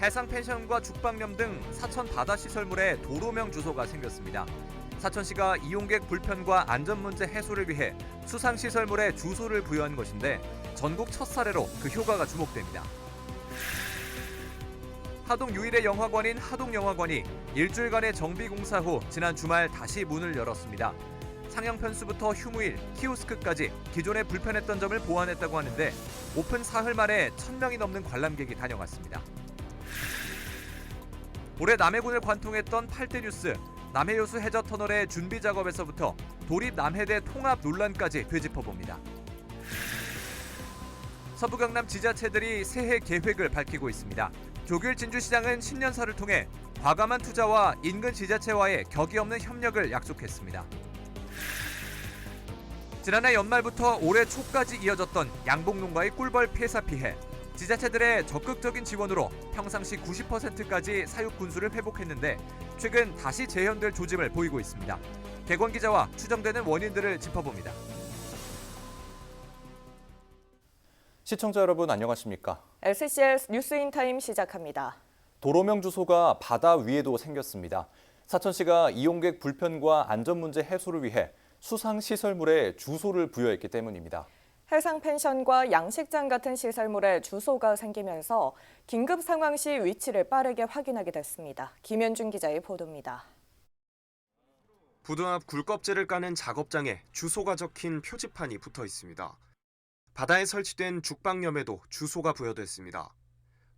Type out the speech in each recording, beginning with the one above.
해상펜션과 죽방염 등 사천 바다시설물에 도로명 주소가 생겼습니다. 사천시가 이용객 불편과 안전 문제 해소를 위해 수상시설물에 주소를 부여한 것인데 전국 첫 사례로 그 효과가 주목됩니다. 하동 유일의 영화관인 하동영화관이 일주일간의 정비공사 후 지난 주말 다시 문을 열었습니다. 상영 편수부터 휴무일, 키오스크까지 기존에 불편했던 점을 보완했다고 하는데 오픈 사흘 만에 1,000명이 넘는 관람객이 다녀갔습니다. 올해 남해군을 관통했던 8대 뉴스, 남해요수 해저 터널의 준비 작업에서부터 도립 남해대 통합 논란까지 되짚어봅니다. 서부 경남 지자체들이 새해 계획을 밝히고 있습니다. 조규일 진주시장은 신년사를 통해 과감한 투자와 인근 지자체와의 격이 없는 협력을 약속했습니다. 지난해 연말부터 올해 초까지 이어졌던 양봉농가의 꿀벌 폐사 피해. 지자체들의 적극적인 지원으로 평상시 90%까지 사육 군수를 회복했는데 최근 다시 재현될 조짐을 보이고 있습니다. 개건 기자와 추정되는 원인들을 짚어봅니다. 시청자 여러분 안녕하십니까? SCS 뉴스인타임 시작합니다. 도로명 주소가 바다 위에도 생겼습니다. 사천시가 이용객 불편과 안전 문제 해소를 위해 수상시설물에 주소를 부여했기 때문입니다. 해상펜션과 양식장 같은 시설물에 주소가 생기면서 긴급 상황 시 위치를 빠르게 확인하게 됐습니다. 김현준 기자의 보도입니다. 부두 앞 굴껍질을 까는 작업장에 주소가 적힌 표지판이 붙어 있습니다. 바다에 설치된 죽방염에도 주소가 부여됐습니다.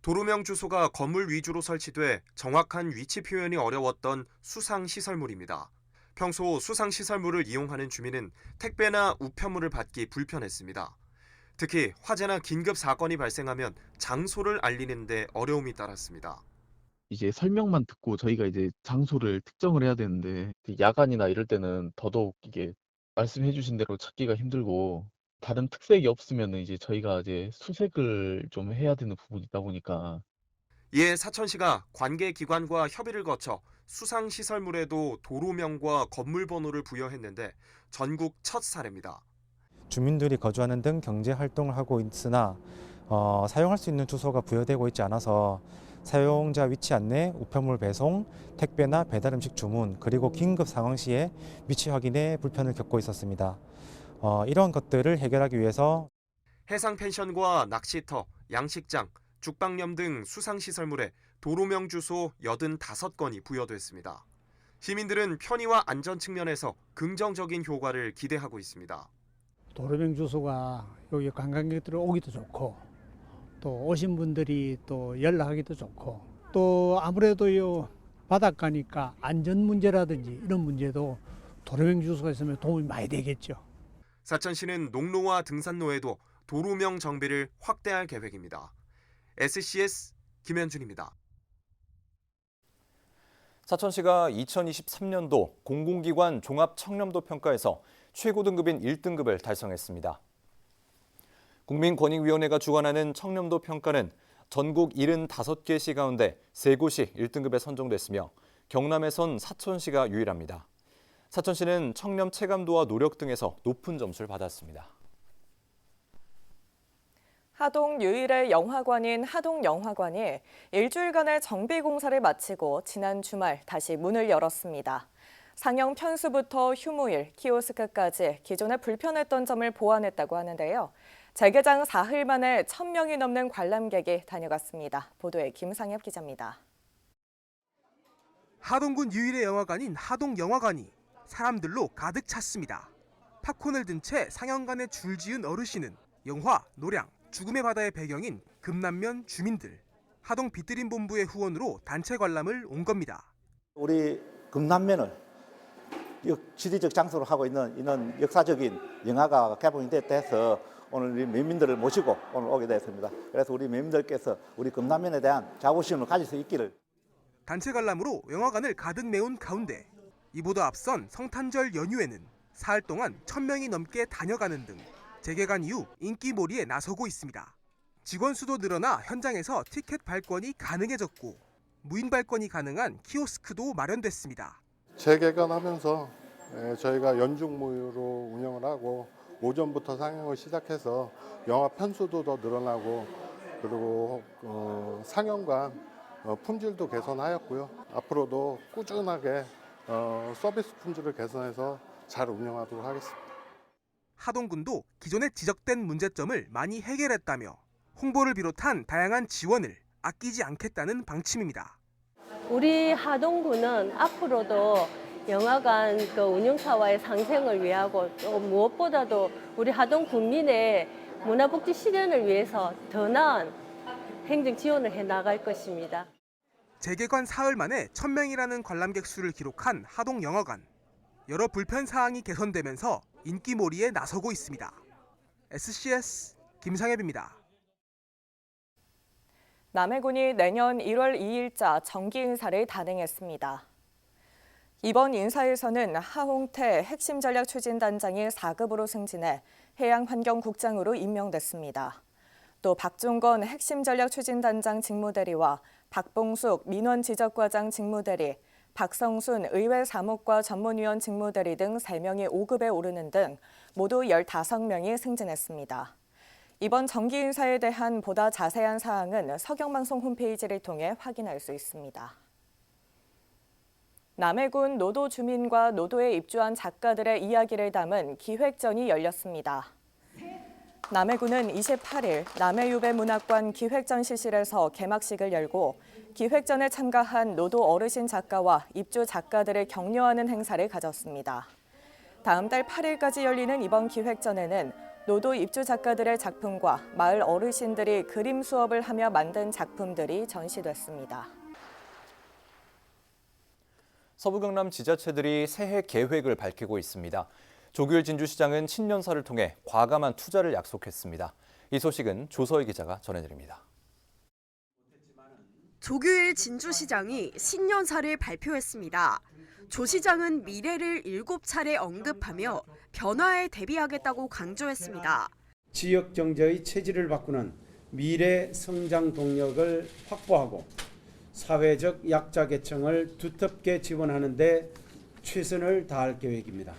도로명 주소가 건물 위주로 설치돼 정확한 위치 표현이 어려웠던 수상시설물입니다. 평소 수상시설물을 이용하는 주민은 택배나 우편물을 받기 불편했습니다. 특히 화재나 긴급 사건이 발생하면 장소를 알리는 데 어려움이 따랐습니다. 이제 설명만 듣고 저희가 이제 장소를 특정을 해야 되는데 야간이나 이럴 때는 더더욱 이게 말씀해 주신 대로 찾기가 힘들고 다른 특색이 없으면 이제 저희가 이제 수색을 좀 해야 되는 부분이 있다 보니까 이에 사천시가 관계기관과 협의를 거쳐 수상시설물에도 도로명과 건물 번호를 부여했는데 전국 첫 사례입니다. 주민들이 거주하는 등 경제 활동을 하고 있으나 사용할 수 있는 주소가 부여되고 있지 않아서 사용자 위치 안내, 우편물 배송, 택배나 배달 음식 주문, 그리고 긴급 상황 시에 위치 확인에 불편을 겪고 있었습니다. 이런 것들을 해결하기 위해서 해상펜션과 낚시터, 양식장, 죽방염 등 수상시설물에 도로명 주소 85건이 부여됐습니다. 시민들은 편의와 안전 측면에서 긍정적인 효과를 기대하고 있습니다. 도로명 주소가 여기 관광객들 오기도 좋고 또 오신 분들이 또 연락하기도 좋고 또 아무래도 요 바닷가니까 안전 문제라든지 이런 문제도 도로명 주소가 있으면 도움이 많이 되겠죠. 사천시는 농로와 등산로에도 도로명 정비를 확대할 계획입니다. SCS 김현준입니다. 사천시가 2023년도 공공기관 종합청렴도 평가에서 최고 등급인 1등급을 달성했습니다. 국민권익위원회가 주관하는 청렴도 평가는 전국 75개 시 가운데 3곳이 1등급에 선정됐으며 경남에선 사천시가 유일합니다. 사천시는 청렴 체감도와 노력 등에서 높은 점수를 받았습니다. 하동 유일의 영화관인 하동영화관이 일주일간의 정비 공사를 마치고 지난 주말 다시 문을 열었습니다. 상영 편수부터 휴무일, 키오스크까지 기존에 불편했던 점을 보완했다고 하는데요. 재개장 사흘 만에 1,000명이 넘는 관람객이 다녀갔습니다. 보도에 김상엽 기자입니다. 하동군 유일의 영화관인 하동영화관이 사람들로 가득 찼습니다. 팝콘을 든 채 상영관에 줄 지은 어르신은 영화, 노량, 죽음의 바다의 배경인 금남면 주민들. 하동 빗드림 본부의 후원으로 단체 관람을 온 겁니다. 우리 금남면을 지리적 장소로 하고 있는 이런 역사적인 영화가 개봉이 돼서 오늘 우리 매민들을 모시고 오늘 오게 됐습니다. 그래서 우리 매민들께서 우리 금남면에 대한 자부심을 가질 수 있기를. 단체 관람으로 영화관을 가득 메운 가운데 이보다 앞선 성탄절 연휴에는 사흘 동안 1,000명이 넘게 다녀가는 등 재개관 이후 인기몰이에 나서고 있습니다. 직원 수도 늘어나 현장에서 티켓 발권이 가능해졌고 무인 발권이 가능한 키오스크도 마련됐습니다. 재개관하면서 저희가 연중무휴로 운영을 하고 오전부터 상영을 시작해서 영화 편수도 더 늘어나고 그리고 상영관 품질도 개선하였고요. 앞으로도 꾸준하게 서비스 품질을 개선해서 잘 운영하도록 하겠습니다. 하동군도 기존에 지적된 문제점을 많이 해결했다며 홍보를 비롯한 다양한 지원을 아끼지 않겠다는 방침입니다. 우리 하동군은 앞으로도 영화관 운영사와의 상생을 위하고 또 무엇보다도 우리 하동 국민의 문화복지 실현을 위해서 더 나은 행정 지원을 해 나갈 것입니다. 재개관 사흘 만에 1000명이라는 관람객 수를 기록한 하동영화관. 여러 불편 사항이 개선되면서 인기몰이에 나서고 있습니다. SCS 김상엽입니다. 남해군이 내년 1월 2일자 정기 인사를 단행했습니다. 이번 인사에서는 하홍태 핵심전략추진단장이 4급으로 승진해 해양환경국장으로 임명됐습니다. 또 박종건 핵심전략추진단장 직무대리와 박봉숙 민원지적과장 직무대리, 박성순 의회사무과 전문위원 직무대리 등 3명이 5급에 오르는 등 모두 15명이 승진했습니다. 이번 정기 인사에 대한 보다 자세한 사항은 서경방송 홈페이지를 통해 확인할 수 있습니다. 남해군 노도 주민과 노도에 입주한 작가들의 이야기를 담은 기획전이 열렸습니다. 남해군은 28일 남해유배문학관 기획전시실에서 개막식을 열고 기획전에 참가한 노도 어르신 작가와 입주 작가들을 격려하는 행사를 가졌습니다. 다음 달 8일까지 열리는 이번 기획전에는 노도 입주 작가들의 작품과 마을 어르신들이 그림 수업을 하며 만든 작품들이 전시됐습니다. 서부 경남 지자체들이 새해 계획을 밝히고 있습니다. 조규일 진주시장은 신년사를 통해 과감한 투자를 약속했습니다. 이 소식은 조서희 기자가 전해드립니다. 조규일 진주시장이 신년사를 발표했습니다. 조 시장은 미래를 7차례 언급하며 변화에 대비하겠다고 강조했습니다. 지역 경제의 체질을 바꾸는 미래 성장 동력을 확보하고 사회적 약자 계층을 두텁게 지원하는 데 최선을 다할 계획입니다.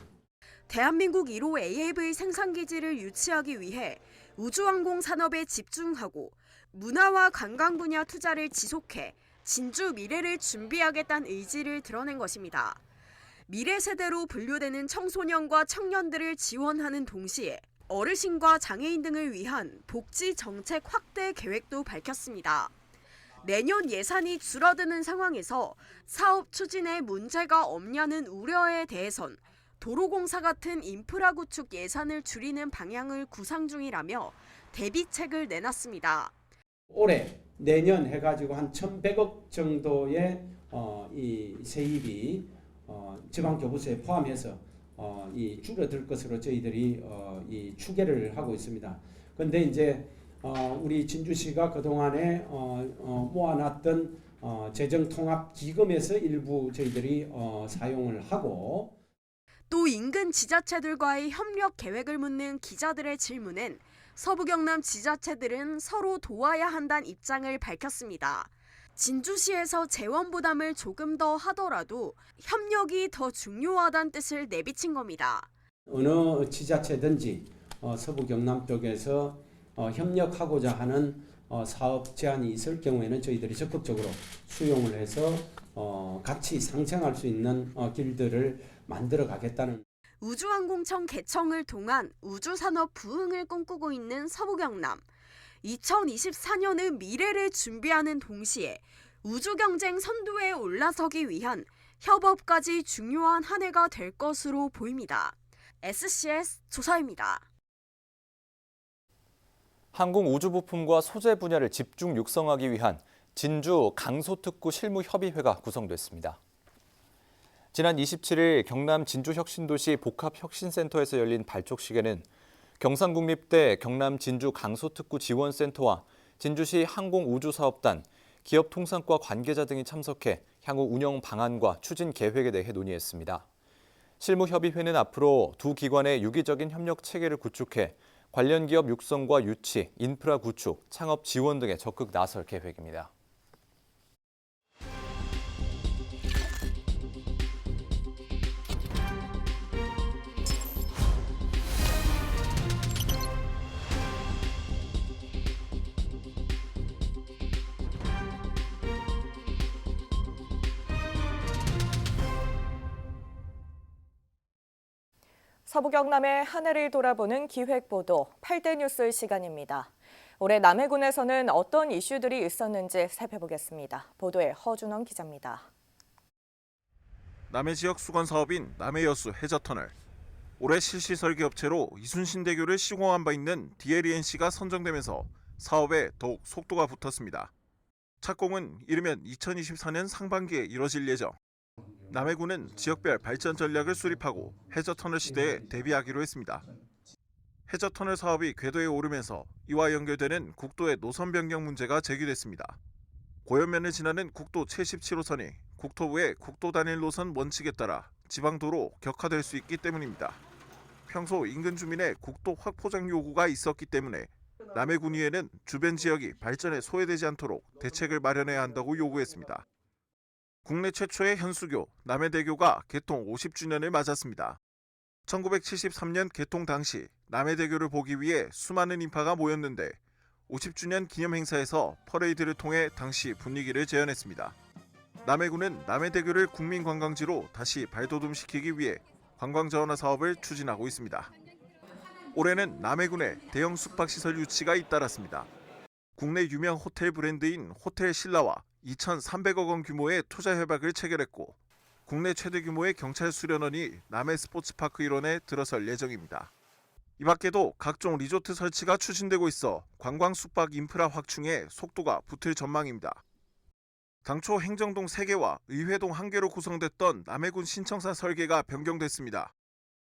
대한민국 1호 AAV 생산기지를 유치하기 위해 우주항공 산업에 집중하고 문화와 관광 분야 투자를 지속해 진주 미래를 준비하겠다는 의지를 드러낸 것입니다. 미래 세대로 분류되는 청소년과 청년들을 지원하는 동시에 어르신과 장애인 등을 위한 복지 정책 확대 계획도 밝혔습니다. 내년 예산이 줄어드는 상황에서 사업 추진에 문제가 없냐는 우려에 대해선 도로공사 같은 인프라 구축 예산을 줄이는 방향을 구상 중이라며 대비책을 내놨습니다. 올해 내년 해가지고 한 1,100억 정도의 이 세입이 지방교부세에 포함해서 이 줄어들 것으로 저희들이 이 추계를 하고 있습니다. 그런데 이제 우리 진주시가 그동안에 모아놨던 재정통합기금에서 일부 저희들이 사용을 하고 또 인근 지자체들과의 협력 계획을 묻는 기자들의 질문엔 서부 경남 지자체들은 서로 도와야 한다는 입장을 밝혔습니다. 진주시에서 재원 부담을 조금 더 하더라도 협력이 더 중요하다는 뜻을 내비친 겁니다. 어느 지자체든지 서부 경남 쪽에서 협력하고자 하는 사업 제안이 있을 경우에는 저희들이 적극적으로 수용을 해서 같이 상생할 수 있는 길들을 만들어 가겠다는. 우주항공청 개청을 통한 우주산업 부흥을 꿈꾸고 있는 서부 경남. 2024년의 미래를 준비하는 동시에 우주경쟁 선두에 올라서기 위한 협업까지 중요한 한 해가 될 것으로 보입니다. SCS 조서입니다. 항공우주부품과 소재 분야를 집중 육성하기 위한 진주 강소특구 실무협의회가 구성됐습니다. 지난 27일 경남 진주혁신도시 복합혁신센터에서 열린 발족식에는 경상국립대 경남 진주 강소특구 지원센터와 진주시 항공우주사업단, 기업통상과 관계자 등이 참석해 향후 운영 방안과 추진 계획에 대해 논의했습니다. 실무협의회는 앞으로 두 기관의 유기적인 협력 체계를 구축해 관련 기업 육성과 유치, 인프라 구축, 창업 지원 등에 적극 나설 계획입니다. 서부 경남의 한 해를 돌아보는 기획보도 8대 뉴스 시간입니다. 올해 남해군에서는 어떤 이슈들이 있었는지 살펴보겠습니다. 보도에 허준원 기자입니다. 남해 지역 수건 사업인 남해여수 해저터널. 올해 실시 설계 업체로 이순신대교를 시공한 바 있는 DLENC가 선정되면서 사업에 더욱 속도가 붙었습니다. 착공은 이르면 2024년 상반기에 이뤄질 예정. 남해군은 지역별 발전 전략을 수립하고 해저터널 시대에 대비하기로 했습니다. 해저터널 사업이 궤도에 오르면서 이와 연결되는 국도의 노선 변경 문제가 제기됐습니다. 고연면을 지나는 국도 77호선이 국토부의 국도 단일 노선 원칙에 따라 지방도로 격화될 수 있기 때문입니다. 평소 인근 주민의 국도 확포장 요구가 있었기 때문에 남해군위에는 주변 지역이 발전에 소외되지 않도록 대책을 마련해야 한다고 요구했습니다. 국내 최초의 현수교 남해대교가 개통 50주년을 맞았습니다. 1973년 개통 당시 남해대교를 보기 위해 수많은 인파가 모였는데 50주년 기념 행사에서 퍼레이드를 통해 당시 분위기를 재현했습니다. 남해군은 남해대교를 국민관광지로 다시 발돋움시키기 위해 관광자원화 사업을 추진하고 있습니다. 올해는 남해군에 대형 숙박시설 유치가 잇따랐습니다. 국내 유명 호텔 브랜드인 호텔 신라와 2,300억 원 규모의 투자 협약을 체결했고 국내 최대 규모의 경찰 수련원이 남해 스포츠파크 일원에 들어설 예정입니다. 이 밖에도 각종 리조트 설치가 추진되고 있어 관광 숙박 인프라 확충에 속도가 붙을 전망입니다. 당초 행정동 3개와 의회동 1개로 구성됐던 남해군 신청사 설계가 변경됐습니다.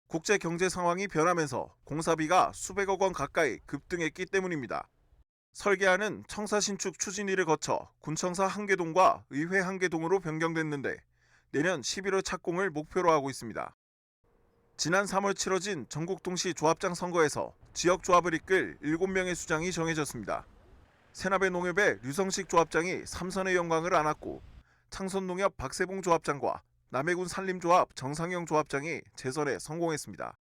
국제 경제 상황이 변하면서 공사비가 수백억 원 가까이 급등했기 때문입니다. 설계안은 청사 신축 추진위를 거쳐 군청사 1개동과 의회 1개동으로 변경됐는데 내년 11월 착공을 목표로 하고 있습니다. 지난 3월 치러진 전국동시 조합장 선거에서 지역 조합을 이끌 7명의 수장이 정해졌습니다. 새나베 농협의 류성식 조합장이 3선의 영광을 안았고 창선농협 박세봉 조합장과 남해군 산림조합 정상영 조합장이 재선에 성공했습니다.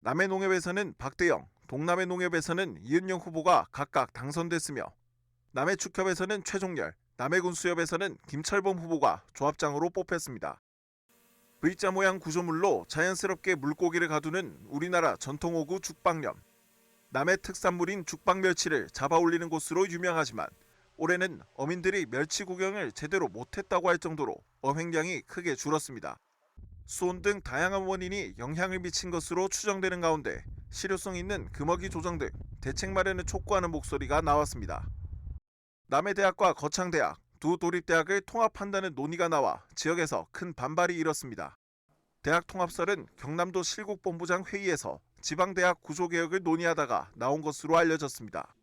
남해농협에서는 박대영, 동남해농협에서는 이은영 후보가 각각 당선됐으며 남해축협에서는 최종열, 남해군 수협에서는 김철범 후보가 조합장으로 뽑혔습니다. V자 모양 구조물로 자연스럽게 물고기를 가두는 우리나라 전통어구 죽방염. 남해 특산물인 죽방멸치를 잡아 올리는 곳으로 유명하지만 올해는 어민들이 멸치 구경을 제대로 못했다고 할 정도로 어획량이 크게 줄었습니다. 수온 등 다양한 원인이 영향을 미친 것으로 추정되는 가운데 실효성 있는 금어기 조정 등 대책 마련을 촉구하는 목소리가 나왔습니다. 남해대학과 거창대학, 두 도립대학을 통합한다는 논의가 나와 지역에서 큰 반발이 일었습니다. 대학 통합설은 경남도 실국본부장 회의에서 지방대학 구조개혁을 논의하다가 나온 것으로 알려졌습니다.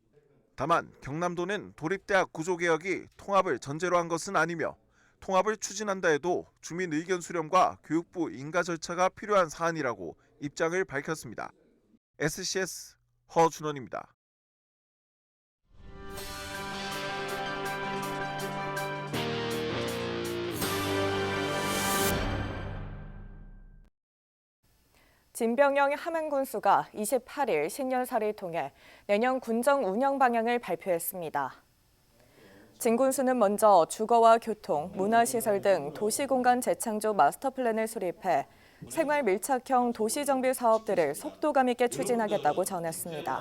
다만 경남도는 도립대학 구조개혁이 통합을 전제로 한 것은 아니며 통합을 추진한다 해도 주민 의견 수렴과 교육부 인가 절차가 필요한 사안이라고 입장을 밝혔습니다. SCS 허준원입니다. 진병영 함양군수가 28일 신년사를 통해 내년 군정 운영 방향을 발표했습니다. 진 군수는 먼저 주거와 교통, 문화시설 등 도시공간 재창조 마스터플랜을 수립해 생활 밀착형 도시정비 사업들을 속도감 있게 추진하겠다고 전했습니다.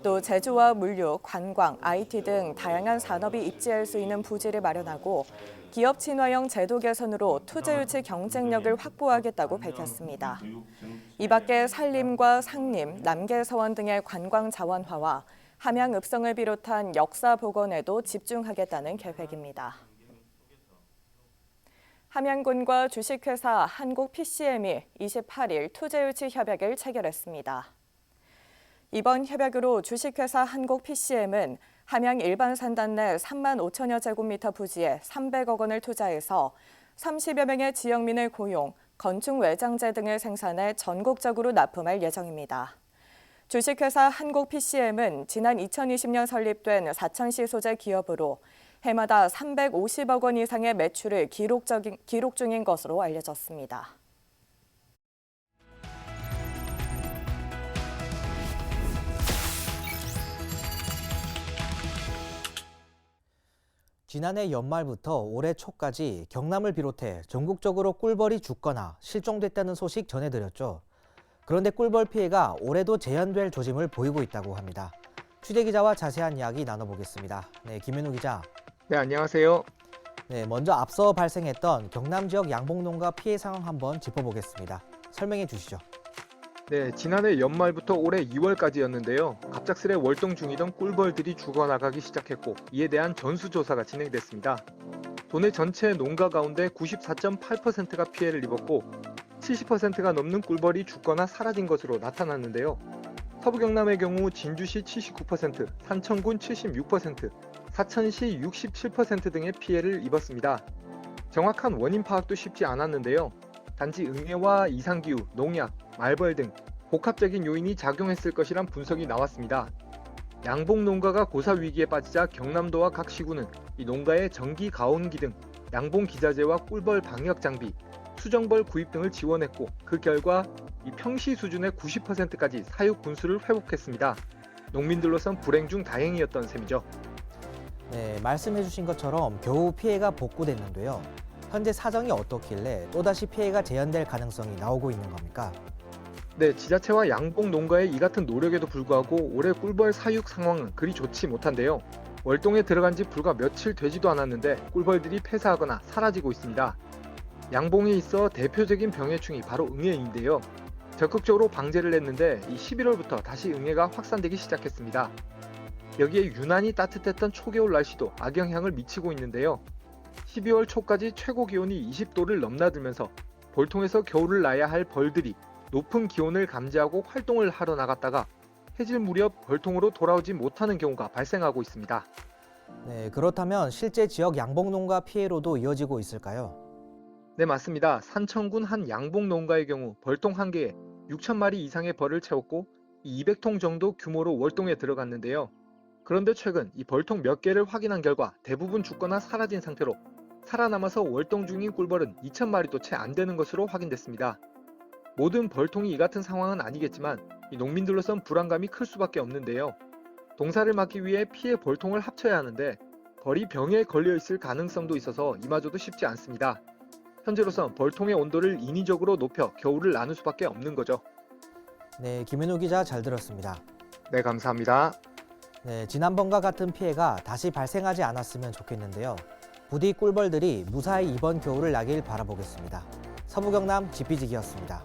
또 제조와 물류, 관광, IT 등 다양한 산업이 입지할 수 있는 부지를 마련하고 기업 친화형 제도 개선으로 투자 유치 경쟁력을 확보하겠다고 밝혔습니다. 이 밖에 산림과 상림, 남계서원 등의 관광 자원화와 함양 읍성을 비롯한 역사 복원에도 집중하겠다는 계획입니다. 함양군과 주식회사 한국PCM이 28일 투자 유치 협약을 체결했습니다. 이번 협약으로 주식회사 한국PCM은 함양 일반 산단 내 3만 5천여 제곱미터 부지에 300억 원을 투자해서 30여 명의 지역민을 고용, 건축 외장재 등을 생산해 전국적으로 납품할 예정입니다. 주식회사 한국PCM은 지난 2020년 설립된 사천시 소재 기업으로 해마다 350억 원 이상의 매출을 기록 중인 것으로 알려졌습니다. 지난해 연말부터 올해 초까지 경남을 비롯해 전국적으로 꿀벌이 죽거나 실종됐다는 소식 전해드렸죠. 그런데 꿀벌 피해가 올해도 재현될 조짐을 보이고 있다고 합니다. 취재 기자와 자세한 이야기 나눠보겠습니다. 네, 김현우 기자. 네, 안녕하세요. 네, 먼저 앞서 발생했던 경남 지역 양봉농가 피해 상황 한번 짚어보겠습니다. 설명해 주시죠. 네, 지난해 연말부터 올해 2월까지였는데요. 갑작스레 월동 중이던 꿀벌들이 죽어나가기 시작했고 이에 대한 전수조사가 진행됐습니다. 도내 전체 농가 가운데 94.8%가 피해를 입었고 70%가 넘는 꿀벌이 죽거나 사라진 것으로 나타났는데요. 서부 경남의 경우 진주시 79%, 산천군 76%, 사천시 67% 등의 피해를 입었습니다. 정확한 원인 파악도 쉽지 않았는데요. 단지 응애와 이상기후, 농약, 말벌 등 복합적인 요인이 작용했을 것이란 분석이 나왔습니다. 양봉 농가가 고사 위기에 빠지자 경남도와 각 시군은 이 농가에 전기 가온기 등 양봉 기자재와 꿀벌 방역 장비, 수정벌 구입 등을 지원했고 그 결과 이 평시 수준의 90%까지 사육 군수를 회복했습니다. 농민들로선 불행 중 다행이었던 셈이죠. 네, 말씀해 주신 것처럼 겨우 피해가 복구됐는데요. 현재 사정이 어떻길래 또다시 피해가 재현될 가능성이 나오고 있는 겁니까? 네, 지자체와 양봉 농가의 이 같은 노력에도 불구하고 올해 꿀벌 사육 상황은 그리 좋지 못한데요. 월동에 들어간 지 불과 며칠 되지도 않았는데 꿀벌들이 폐사하거나 사라지고 있습니다. 양봉에 있어 대표적인 병해충이 바로 응애인데요. 적극적으로 방제를 했는데 이 11월부터 다시 응애가 확산되기 시작했습니다. 여기에 유난히 따뜻했던 초겨울 날씨도 악영향을 미치고 있는데요. 12월 초까지 최고 기온이 20도를 넘나들면서 벌통에서 겨울을 나야 할 벌들이 높은 기온을 감지하고 활동을 하러 나갔다가 해질 무렵 벌통으로 돌아오지 못하는 경우가 발생하고 있습니다. 네, 그렇다면 실제 지역 양봉 농가 피해로도 이어지고 있을까요? 네, 맞습니다. 산천군 한 양봉 농가의 경우 벌통 한 개에 6,000마리 이상의 벌을 채웠고 200통 정도 규모로 월동에 들어갔는데요. 그런데 최근 이 벌통 몇 개를 확인한 결과 대부분 죽거나 사라진 상태로 살아남아서 월동 중인 꿀벌은 2,000마리도 채 안 되는 것으로 확인됐습니다. 모든 벌통이 이 같은 상황은 아니겠지만 이 농민들로선 불안감이 클 수밖에 없는데요. 동사를 막기 위해 피해 벌통을 합쳐야 하는데 벌이 병에 걸려 있을 가능성도 있어서 이마저도 쉽지 않습니다. 현재로선 벌통의 온도를 인위적으로 높여 겨울을 나눌 수밖에 없는 거죠. 네, 김현우 기자 잘 들었습니다. 네, 감사합니다. 네, 지난번과 같은 피해가 다시 발생하지 않았으면 좋겠는데요. 부디 꿀벌들이 무사히 이번 겨울을 나길 바라보겠습니다. 서부경남 지피지기였습니다.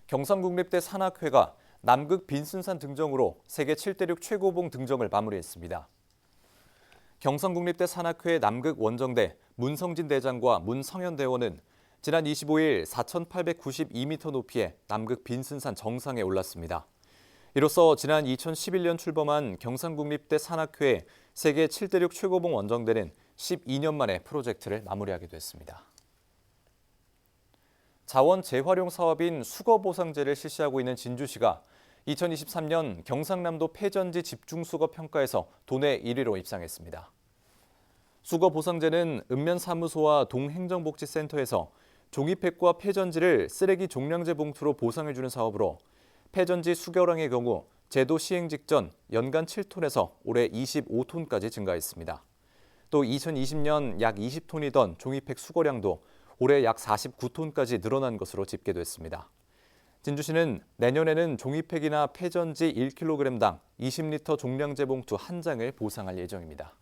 경상국립대 산악회가 남극 빈슨산 등정으로 세계 7대륙 최고봉 등정을 마무리했습니다. 경상국립대 산악회 남극 원정대 문성진 대장과 문성현 대원은 지난 25일 4,892m 높이의 남극 빈슨산 정상에 올랐습니다. 이로써 지난 2011년 출범한 경상국립대 산악회 세계 7대륙 최고봉 원정대는 12년 만에 프로젝트를 마무리하게 됐습니다. 자원 재활용 사업인 수거보상제를 실시하고 있는 진주시가 2023년 경상남도 폐전지 집중수거 평가에서 도내 1위로 입상했습니다. 수거보상제는 읍면사무소와 동행정복지센터에서 종이팩과 폐전지를 쓰레기 종량제 봉투로 보상해주는 사업으로 폐전지 수거량의 경우 제도 시행 직전 연간 7톤에서 올해 25톤까지 증가했습니다. 또 2020년 약 20톤이던 종이팩 수거량도 올해 약 49톤까지 늘어난 것으로 집계됐습니다. 진주시는 내년에는 종이팩이나 폐전지 1kg당 20리터 종량제 봉투 1장을 보상할 예정입니다.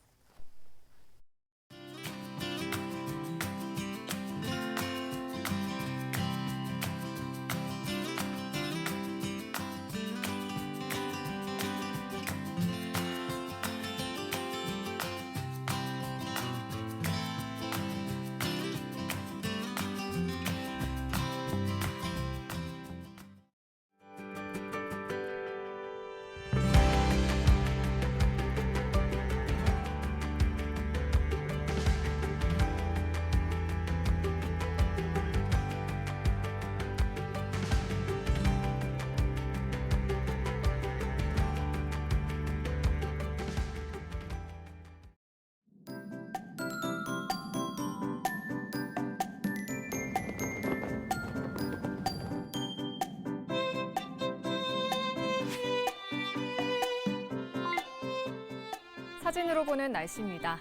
사진으로 보는 날씨입니다.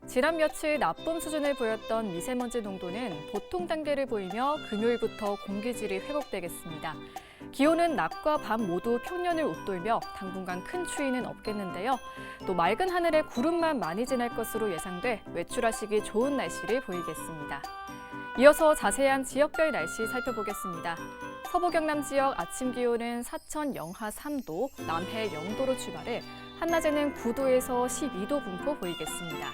지난 며칠 나쁨 수준을 보였던 미세먼지 농도는 보통 단계를 보이며 금요일부터 공기질이 회복되겠습니다. 기온은 낮과 밤 모두 평년을 웃돌며 당분간 큰 추위는 없겠는데요. 또 맑은 하늘에 구름만 많이 지날 것으로 예상돼 외출하시기 좋은 날씨를 보이겠습니다. 이어서 자세한 지역별 날씨 살펴보겠습니다. 서부 경남 지역 아침 기온은 사천 영하 3도, 남해 0도로 출발해 한낮에는 9도에서 12도 분포 보이겠습니다.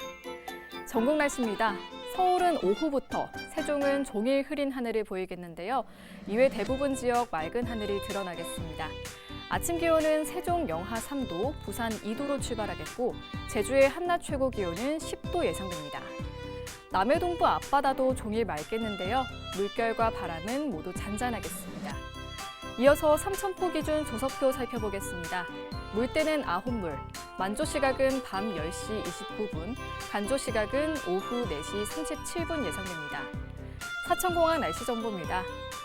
전국 날씨입니다. 서울은 오후부터, 세종은 종일 흐린 하늘을 보이겠는데요. 이외 대부분 지역 맑은 하늘이 드러나겠습니다. 아침 기온은 세종 영하 3도, 부산 2도로 출발하겠고 제주의 한낮 최고 기온은 10도 예상됩니다. 남해 동부 앞바다도 종일 맑겠는데요. 물결과 바람은 모두 잔잔하겠습니다. 이어서 삼천포 기준 조석표 살펴보겠습니다. 물때는 아홉물, 만조 시각은 밤 10시 29분, 간조 시각은 오후 4시 37분 예상됩니다. 사천공항 날씨 정보입니다.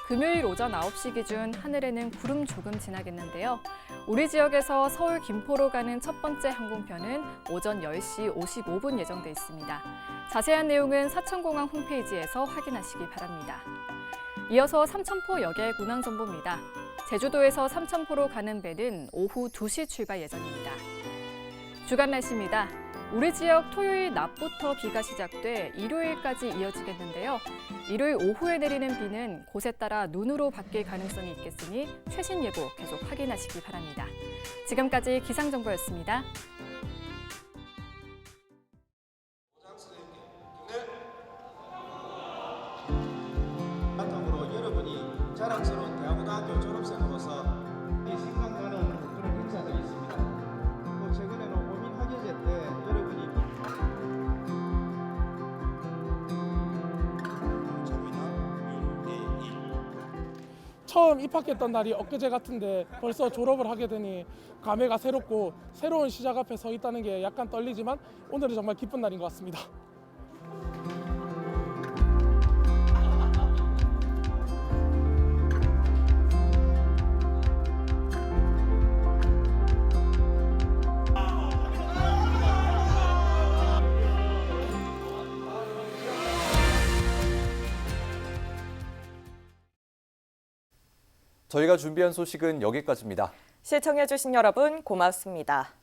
금요일 오전 9시 기준 하늘에는 구름 조금 지나겠는데요. 우리 지역에서 서울 김포로 가는 첫 번째 항공편은 오전 10시 55분 예정돼 있습니다. 자세한 내용은 사천공항 홈페이지에서 확인하시기 바랍니다. 이어서 삼천포 역의 운항 정보입니다. 제주도에서 삼천포로 가는 배는 오후 2시 출발 예정입니다. 주간 날씨입니다. 우리 지역 토요일 낮부터 비가 시작돼 일요일까지 이어지겠는데요. 일요일 오후에 내리는 비는 곳에 따라 눈으로 바뀔 가능성이 있겠으니 최신 예보 계속 확인하시기 바랍니다. 지금까지 기상정보였습니다. 바탕으로 여러분이 자랑스러운 대학고등학교 졸업생으로서 생각나는 그런 행사들이 있습니다. 또 최근에는 호민학예제 때 여러분이 처음 입학했던 날이 엊그제 같은데 벌써 졸업을 하게 되니 감회가 새롭고 새로운 시작 앞에 서 있다는 게 약간 떨리지만 오늘은 정말 기쁜 날인 것 같습니다. 저희가 준비한 소식은 여기까지입니다. 시청해주신 여러분 고맙습니다.